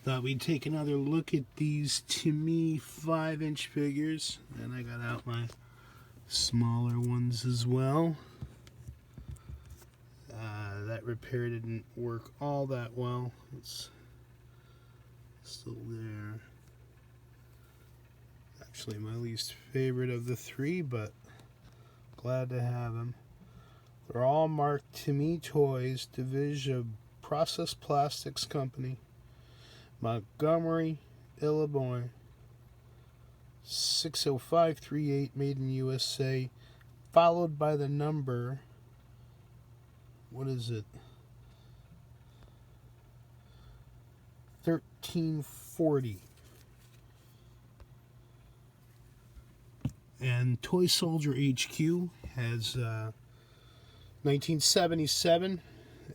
Thought we'd take another look at these, to me, 5-inch figures. And I got out my smaller ones as well. That repair didn't work all that well. It's still there. Actually my least favorite of the three, but glad to have them. They're all marked To Me Toys, Division of Processed Plastics Company, Montgomery, Illinois, 60538, made in USA, followed by the number, what is it? 1340. And Toy Soldier HQ has 1977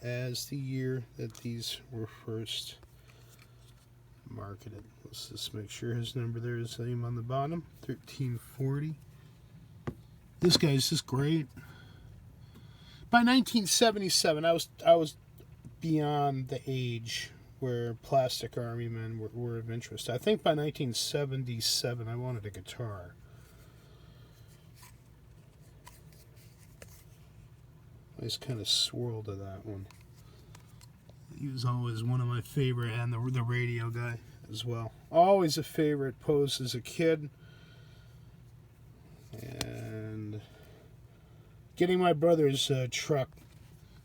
as the year that these were first marketed. Let's just make sure his number there is the name on the bottom, 1340. This guy's just great. By 1977, I was beyond the age where plastic army men were of interest. I think by 1977, I wanted a guitar. Nice kind of swirl to that one. He was always one of my favorite, and the radio guy as well. Always a favorite pose as a kid. And getting my brother's truck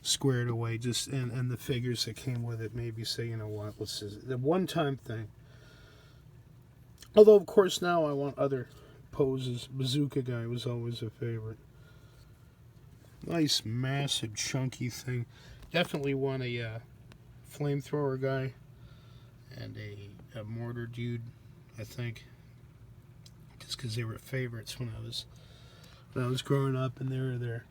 squared away, just and the figures that came with it, maybe say, you know what, let's just, the one-time thing. Although, of course, now I want other poses. Bazooka guy was always a favorite. Nice, massive, chunky thing. Definitely want a flamethrower guy and a mortar dude, I think. Just because they were favorites when I was growing up, and they were their,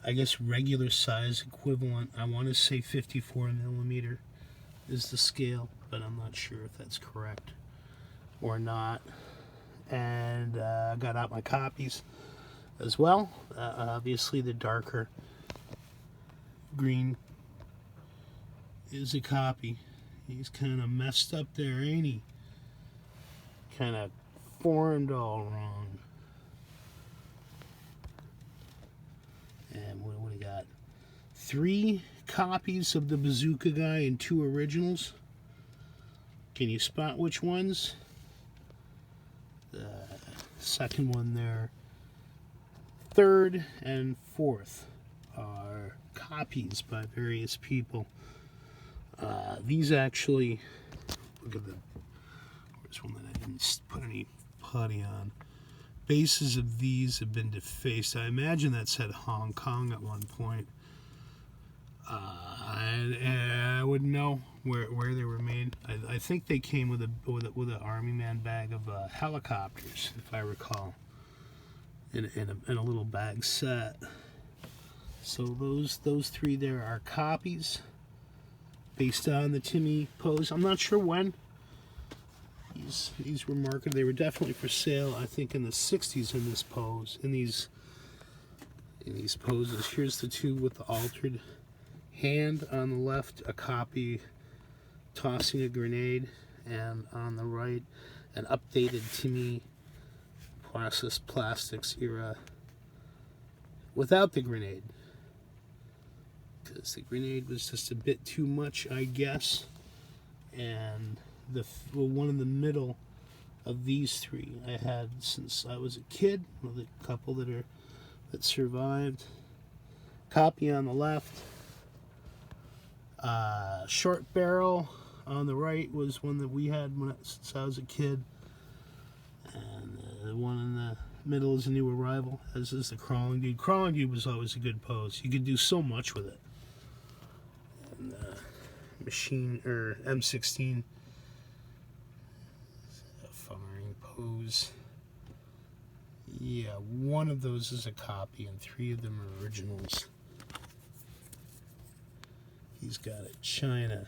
I guess, regular size equivalent. I want to say 54 millimeter is the scale, but I'm not sure if that's correct or not. And I got out my copies as well. Obviously the darker green is a copy. He's kind of messed up there, ain't he? Kind of formed all wrong. And what do we got? 3 copies of the Bazooka guy and 2 originals. Can you spot which ones? The second one there, 3rd and 4th are copies by various people. These actually, look at where's one that I didn't put any putty on. Bases of these have been defaced. I imagine that said Hong Kong at one point. I wouldn't know where they were made. I think they came with an Army Man bag of helicopters, if I recall, in a little bag set. So those 3 there are copies based on the Timmy pose. I'm not sure when these were marketed. They were definitely for sale, I think, in the 60s in this pose, in these poses. Here's the 2 with the altered hand on the left, a copy tossing a grenade, and on the right, an updated Timmy processed plastics era without the grenade, because the grenade was just a bit too much, I guess. And the one in the middle of these 3 I had since I was a kid, with a couple that survived. Copy on the left. Short barrel on the right was one that we had since I was a kid, and the one in the middle is a new arrival, as is the crawling dude. Crawling dude was always a good pose. You could do so much with it. And machine or M16 firing pose. Yeah, one of those is a copy, and 3 of them are originals. He's got a China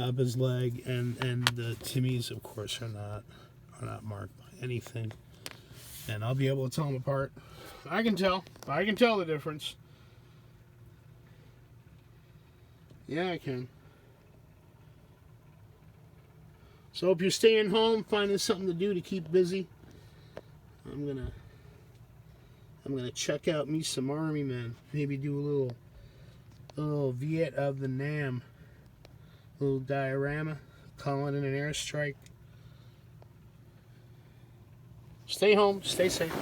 up his leg, and the Timmys, of course, are not marked by anything. And I'll be able to tell them apart. I can tell the difference. Yeah, I can. So hope you're staying home, finding something to do to keep busy. I'm gonna check out me some Army men. Maybe do a little Viet of the Nam, a little diorama, calling in an airstrike. Stay home, stay safe.